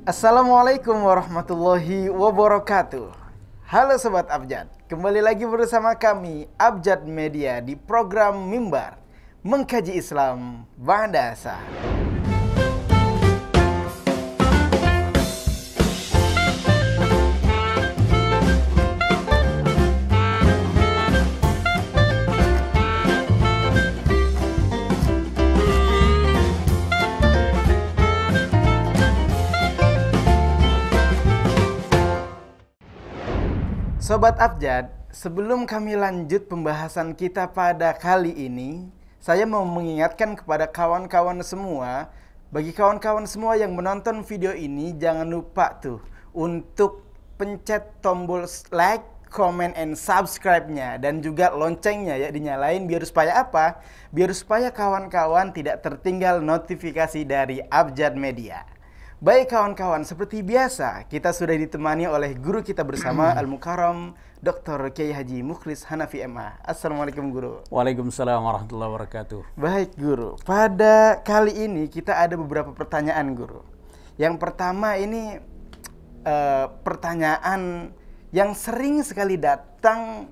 Assalamualaikum warahmatullahi wabarakatuh. Halo Sobat Abjad, kembali lagi bersama kami Abjad Media di program Mimbar Mengkaji Islam Ba'da Asar. Sobat Abjad, sebelum kami lanjut pembahasan kita pada kali ini, saya mau mengingatkan kepada kawan-kawan semua, bagi kawan-kawan semua yang menonton video ini, jangan lupa tuh untuk pencet tombol like, comment, and subscribe-nya, dan juga loncengnya ya dinyalain biar supaya apa? Biar supaya kawan-kawan tidak tertinggal notifikasi dari Abjad Media. Baik kawan-kawan, seperti biasa kita sudah ditemani oleh guru kita bersama Al-Mukarram Dr. Kiai Haji Mukhlis Hanafi MA. Assalamualaikum guru. Waalaikumsalam warahmatullahi wabarakatuh. Baik guru, pada kali ini kita ada beberapa pertanyaan guru. Yang pertama ini pertanyaan yang sering sekali datang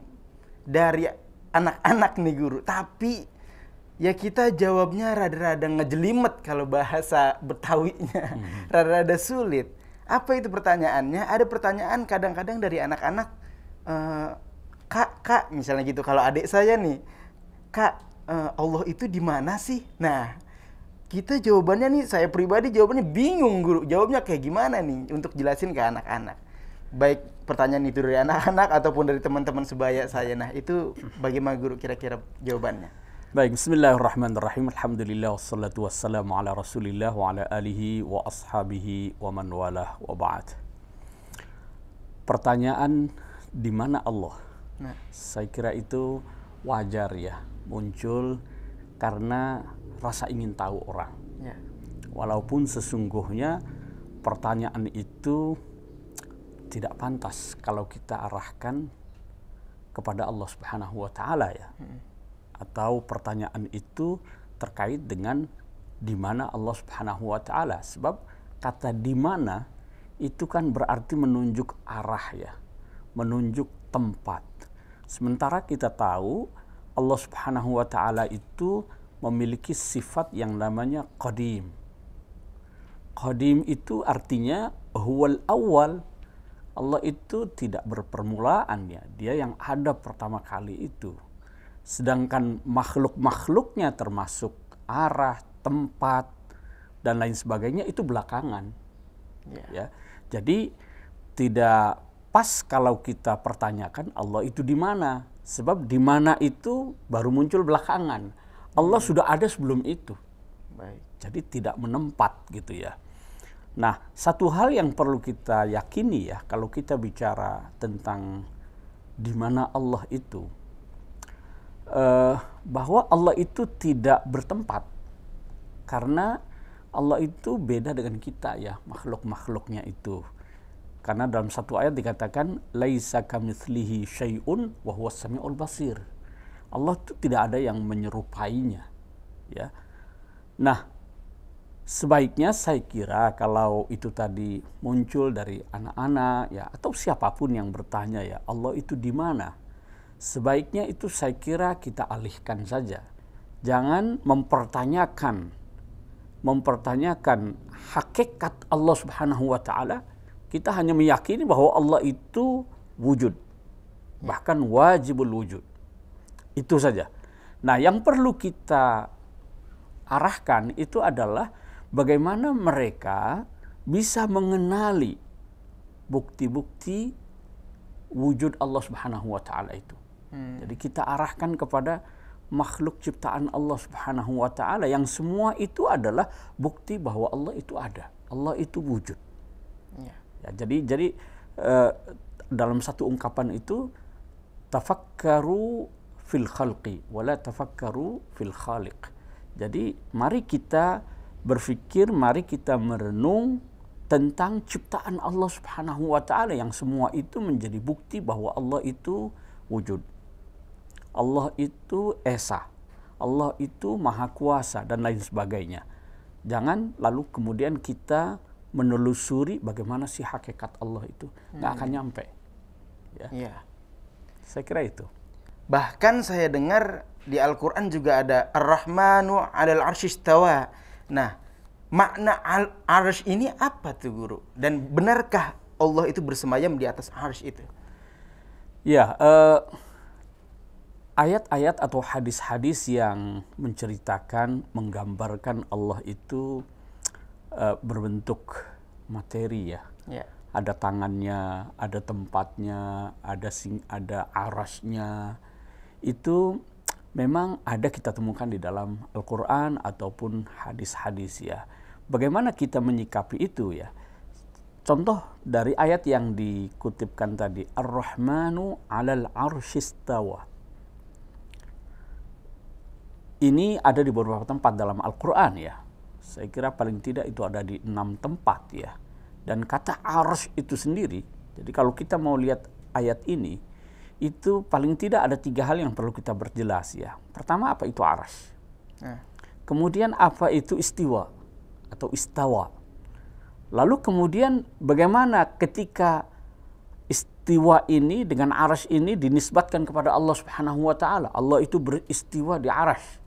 dari anak-anak nih guru, tapi ya kita jawabnya rada-rada ngejelimet kalau bahasa Betawinya. Rada-rada sulit. Apa itu pertanyaannya? Ada pertanyaan kadang-kadang dari anak-anak, Kak, misalnya gitu. Kalau adik saya nih, Kak, Allah itu di mana sih? Nah, kita jawabannya nih, saya pribadi jawabannya bingung guru. Jawabnya kayak gimana nih untuk jelasin ke anak-anak. Baik pertanyaan itu dari anak-anak ataupun dari teman-teman sebaya saya. Nah, itu bagaimana guru kira-kira jawabannya? Baik, bismillahirrahmanirrahim. Alhamdulillah wassalatu wassalamu ala Rasulillah wa ala alihi wa ashabihi wa man walah wa ba'd. Pertanyaan di mana Allah? Nah, saya kira itu wajar ya muncul karena rasa ingin tahu orang. Ya. Walaupun sesungguhnya pertanyaan itu tidak pantas kalau kita arahkan kepada Allah Subhanahu wa taala ya. Atau pertanyaan itu terkait dengan di mana Allah Subhanahu wa taala, sebab kata di mana itu kan berarti menunjuk arah ya, menunjuk tempat. Sementara kita tahu Allah Subhanahu wa taala itu memiliki sifat yang namanya qadim. Qadim itu artinya huwal awal. Allah itu tidak berpermulaan ya, dia yang ada pertama kali itu. Sedangkan makhluk-makhluknya termasuk arah, tempat, dan lain sebagainya itu belakangan. Ya. Jadi tidak pas kalau kita pertanyakan Allah itu di mana. Sebab di mana itu baru muncul belakangan. Allah sudah ada sebelum itu. Baik. Jadi tidak menempat gitu ya. Nah, satu hal yang perlu kita yakini ya, kalau kita bicara tentang di mana Allah itu, bahwa Allah itu tidak bertempat, karena Allah itu beda dengan kita ya, makhluk-makhluknya itu. Karena dalam satu ayat dikatakan laisa kamitslihi syai'un wa huwas samiul basir. Allah itu tidak ada yang menyerupainya ya. Nah, sebaiknya saya kira kalau itu tadi muncul dari anak-anak ya, atau siapapun yang bertanya ya, Allah itu di mana? Sebaiknya itu saya kira kita alihkan saja. Jangan mempertanyakan hakikat Allah Subhanahu wa taala. Kita hanya meyakini bahwa Allah itu wujud. Bahkan wajibul wujud. Itu saja. Nah, yang perlu kita arahkan itu adalah bagaimana mereka bisa mengenali bukti-bukti wujud Allah Subhanahu wa taala itu. Jadi kita arahkan kepada makhluk ciptaan Allah Subhanahu wa taala yang semua itu adalah bukti bahwa Allah itu ada. Allah itu wujud. Ya, jadi dalam satu ungkapan itu tafakkaru fil khalqi wala tafakkaru fil khaliq. Jadi mari kita berpikir, mari kita merenung tentang ciptaan Allah Subhanahu wa taala yang semua itu menjadi bukti bahwa Allah itu wujud. Allah itu esa, Allah itu maha kuasa dan lain sebagainya. Jangan lalu kemudian kita menelusuri bagaimana sih hakikat Allah itu, nggak akan nyampe. Ya. Saya kira itu. Bahkan saya dengar di Al-Quran juga ada Ar-Rahmanu 'alal 'arsy istawa. Nah, makna al-'arsy ini apa tuh Guru? Dan benarkah Allah itu bersemayam di atas 'arsy itu? Ya, ayat-ayat atau hadis-hadis yang menceritakan, menggambarkan Allah itu berbentuk materi ya. Ada tangannya, ada tempatnya, ada arasnya. Itu memang ada kita temukan di dalam Al-Quran ataupun hadis-hadis ya. Bagaimana kita menyikapi itu ya? Contoh dari ayat yang dikutipkan tadi, Ar-Rahmanu 'alal 'arsy istawa. Ini ada di beberapa tempat dalam Al-Quran ya. Saya kira paling tidak itu ada di 6 tempat ya. Dan kata arsy itu sendiri, jadi kalau kita mau lihat ayat ini, itu paling tidak ada 3 hal yang perlu kita berjelas ya. Pertama, apa itu arsy? Kemudian apa itu istiwa atau istawa? Lalu kemudian bagaimana ketika istiwa ini dengan arsy ini dinisbatkan kepada Allah Subhanahu wa taala? Allah itu beristiwa di arsy.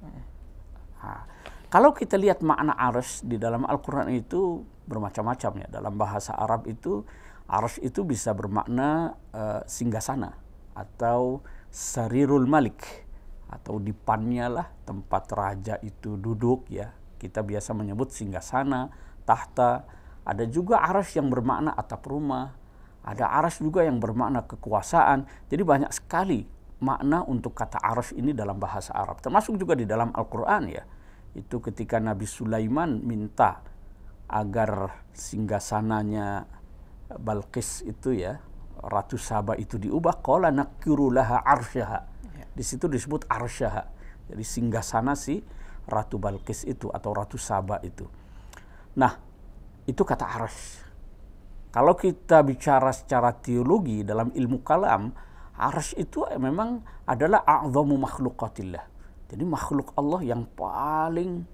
Kalau kita lihat makna arsy di dalam Al-Quran itu bermacam-macam ya. Dalam bahasa Arab itu arsy itu bisa bermakna singgasana atau sarirul malik, atau dipannya lah tempat raja itu duduk ya. Kita biasa menyebut singgasana, tahta. Ada juga arsy yang bermakna atap rumah. Ada arsy juga yang bermakna kekuasaan. Jadi banyak sekali makna untuk kata arsy ini dalam bahasa Arab. Termasuk juga di dalam Al-Quran ya. Itu ketika Nabi Sulaiman minta agar singgasananya Balqis itu ya, Ratu Saba itu diubah, qala nakiru laha arsyaha. Di situ disebut arsyaha. Jadi singgasana si Ratu Balqis itu atau Ratu Saba itu. Nah, itu kata arsy. Kalau kita bicara secara teologi dalam ilmu kalam, arsy itu memang adalah a'zamu makhluqatillah. Jadi makhluk Allah yang paling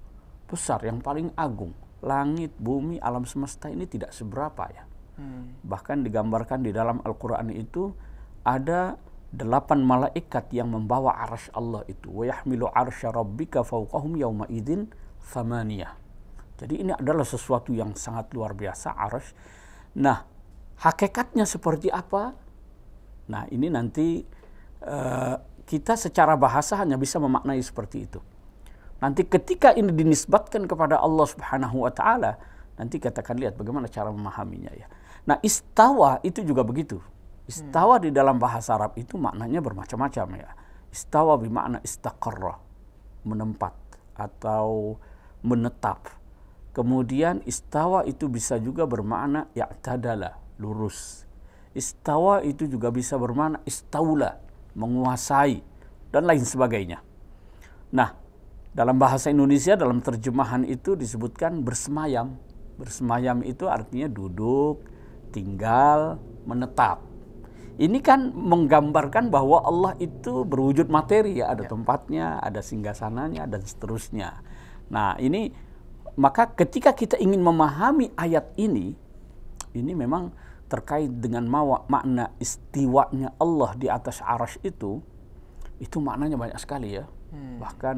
besar, yang paling agung. Langit, bumi, alam semesta ini tidak seberapa ya. Bahkan digambarkan di dalam Al-Quran itu ada 8 malaikat yang membawa arsy Allah itu. Wa yahmilu arsya rabbika fawqahum yawma idzin thamaniyah. Jadi ini adalah sesuatu yang sangat luar biasa, arsy. Nah, hakikatnya seperti apa? Nah, ini nanti kita secara bahasa hanya bisa memaknai seperti itu. Nanti ketika ini dinisbatkan kepada Allah Subhanahu wa taala, nanti kita akan lihat bagaimana cara memahaminya ya. Nah, istawa itu juga begitu. Istawa di dalam bahasa Arab itu maknanya bermacam-macam ya. Istawa bermakna istaqarra, menempat atau menetap. Kemudian istawa itu bisa juga bermakna i'tadala, lurus. Istawa itu juga bisa bermakna istaula, menguasai, dan lain sebagainya. Nah, dalam bahasa Indonesia, dalam terjemahan itu disebutkan bersemayam. Bersemayam itu artinya duduk, tinggal, menetap. Ini kan menggambarkan bahwa Allah itu berwujud materi ya, ada tempatnya, ada singgasananya, dan seterusnya. Nah, ini maka ketika kita ingin memahami ayat ini memang terkait dengan makna istiwanya Allah di atas arsy itu maknanya banyak sekali ya. Bahkan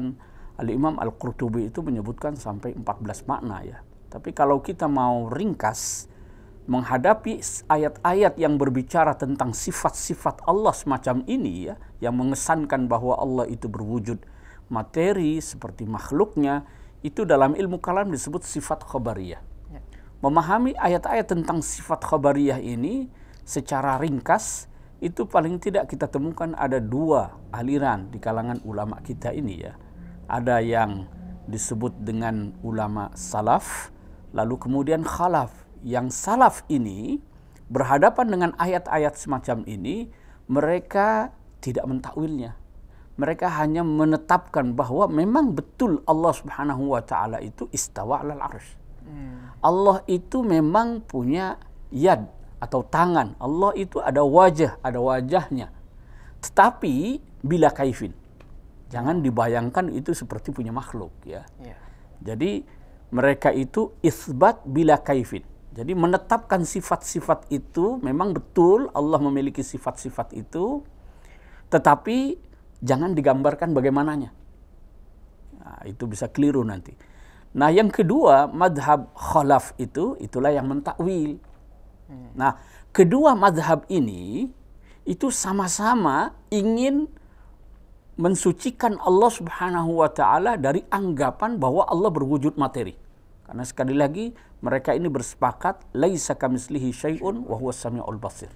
Al-Imam Al-Qurtubi itu menyebutkan sampai 14 makna ya. Tapi kalau kita mau ringkas, menghadapi ayat-ayat yang berbicara tentang sifat-sifat Allah semacam ini ya, yang mengesankan bahwa Allah itu berwujud materi seperti makhluknya, itu dalam ilmu kalam disebut sifat khabariyah. Memahami ayat-ayat tentang sifat khabariyah ini secara ringkas, itu paling tidak kita temukan ada 2 aliran di kalangan ulama kita ini ya. Ada yang disebut dengan ulama salaf, lalu kemudian khalaf. Yang salaf ini berhadapan dengan ayat-ayat semacam ini, mereka tidak mentakwilnya. Mereka hanya menetapkan bahwa memang betul Allah Subhanahu wa taala itu istawa 'alal 'arsy. Allah itu memang punya yad atau tangan. Allah itu ada wajah, ada wajahnya. Tetapi bila kaifin. Jangan dibayangkan itu seperti punya makhluk ya. Jadi mereka itu isbat bila kaifin. Jadi menetapkan sifat-sifat itu memang betul Allah memiliki sifat-sifat itu, tetapi jangan digambarkan bagaimananya. Nah, itu bisa keliru nanti. Nah, yang kedua, madhab khalaf itulah yang mentakwil. Nah, kedua madhab ini itu sama-sama ingin mensucikan Allah Subhanahu wa Ta'ala dari anggapan bahwa Allah berwujud materi. Karena sekali lagi mereka ini bersepakat laisa kamitslihi syai'un wa huwas samiul basir.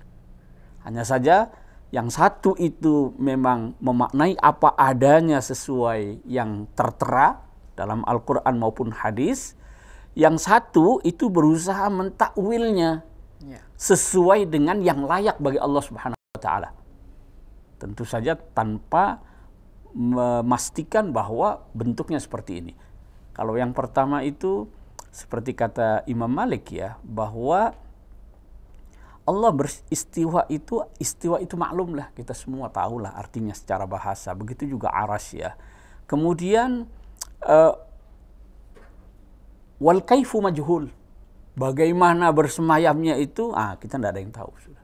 Hanya saja yang satu itu memang memaknai apa adanya sesuai yang tertera dalam Al-Qur'an maupun hadis. Yang satu itu berusaha mentakwilnya sesuai dengan yang layak bagi Allah Subhanahu wa Ta'ala. Tentu saja tanpa memastikan bahwa bentuknya seperti ini. Kalau yang pertama itu seperti kata Imam Malik ya, bahwa Allah beristiwa itu maklum lah, kita semua tahu lah artinya secara bahasa. Begitu juga arasy ya. Kemudian wal kaifu majhul. Bagaimana bersemayamnya itu kita tidak ada yang tahu sudah.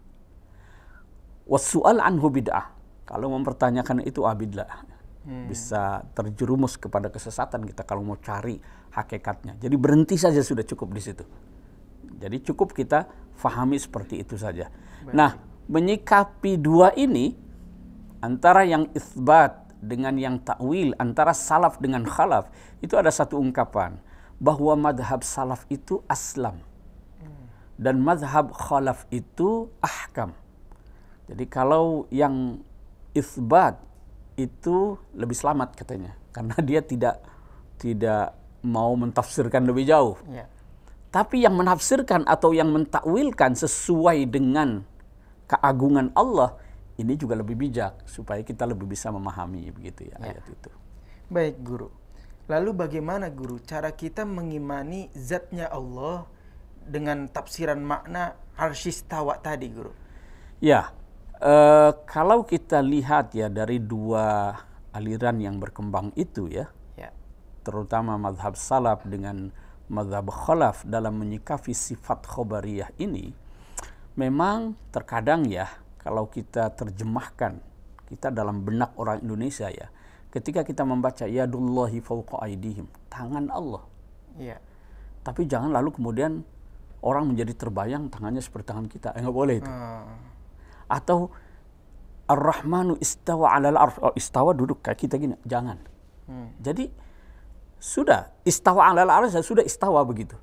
Wassu'al anhu bid'ah. Kalau mempertanyakan itu bid'ah. Bisa terjerumus kepada kesesatan kita kalau mau cari hakikatnya. Jadi berhenti saja sudah cukup di situ. Jadi cukup kita fahami seperti itu saja. Baik. Nah, menyikapi dua ini, antara yang itsbat dengan yang takwil, antara salaf dengan khalaf, itu ada satu ungkapan bahwa madhab salaf itu aslam dan madhab khalaf itu ahkam. Jadi kalau yang itsbat itu lebih selamat katanya, karena dia tidak mau mentafsirkan lebih jauh. Ya. Tapi yang menafsirkan atau yang mentakwilkan sesuai dengan keagungan Allah, ini juga lebih bijak supaya kita lebih bisa memahami begitu ya ayat itu. Baik guru. Lalu bagaimana guru cara kita mengimani zatnya Allah dengan tafsiran makna arsyistawa tadi guru? Ya. Kalau kita lihat ya dari dua aliran yang berkembang itu ya, terutama mazhab salaf dengan mazhab khalaf dalam menyikapi sifat khobariyah ini, memang terkadang ya kalau kita terjemahkan, kita dalam benak orang Indonesia ya, ketika kita membaca yadullahi fawqa aydihim, tangan Allah. Ya. Tapi jangan lalu kemudian orang menjadi terbayang tangannya seperti tangan kita. Nggak boleh itu. Atau Ar-Rahmanu istawa 'alal 'arsy. Oh, istawa duduk kayak kita gini. Jangan. Jadi sudah istawa 'alal 'arsy, sudah istawa begitu.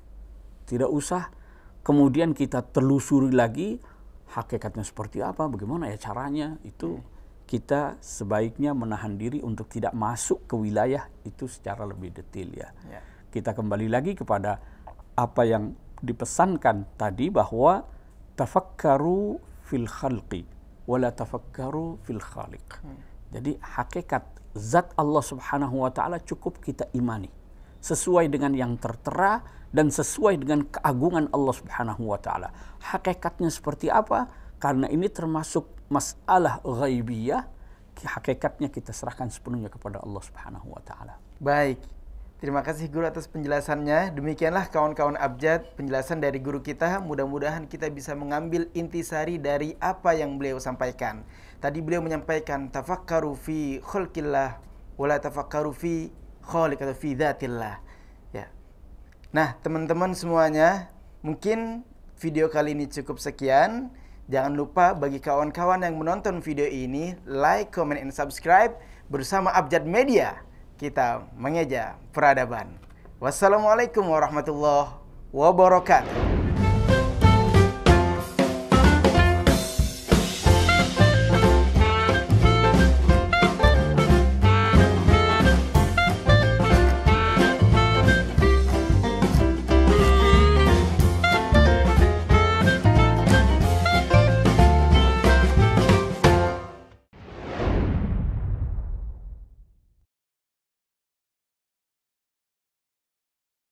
Tidak usah kemudian kita telusuri lagi hakikatnya seperti apa, bagaimana ya caranya. Itu kita sebaiknya menahan diri untuk tidak masuk ke wilayah itu secara lebih detail ya. Kita kembali lagi kepada apa yang dipesankan tadi bahwa tafakkaru fil khalqi wala tafakkaru fil khaliq. Jadi hakikat zat Allah Subhanahu wa Ta'ala cukup kita imani sesuai dengan yang tertera dan sesuai dengan keagungan Allah Subhanahu wa Ta'ala. Hakikatnya seperti apa? Karena ini termasuk masalah ghaibiyah, hakikatnya kita serahkan sepenuhnya kepada Allah Subhanahu wa Ta'ala. Baik. Terima kasih guru atas penjelasannya. Demikianlah kawan-kawan abjad penjelasan dari guru kita. Mudah-mudahan kita bisa mengambil intisari dari apa yang beliau sampaikan. Tadi beliau menyampaikan tafakkaru fi khalqillah wala tafakkaru fi khaliq atau fi dzatillah. Ya. Nah, teman-teman semuanya, mungkin video kali ini cukup sekian. Jangan lupa bagi kawan-kawan yang menonton video ini, like, comment, and subscribe bersama Abjad Media. Kita mengeja peradaban. Wassalamualaikum warahmatullahi wabarakatuh.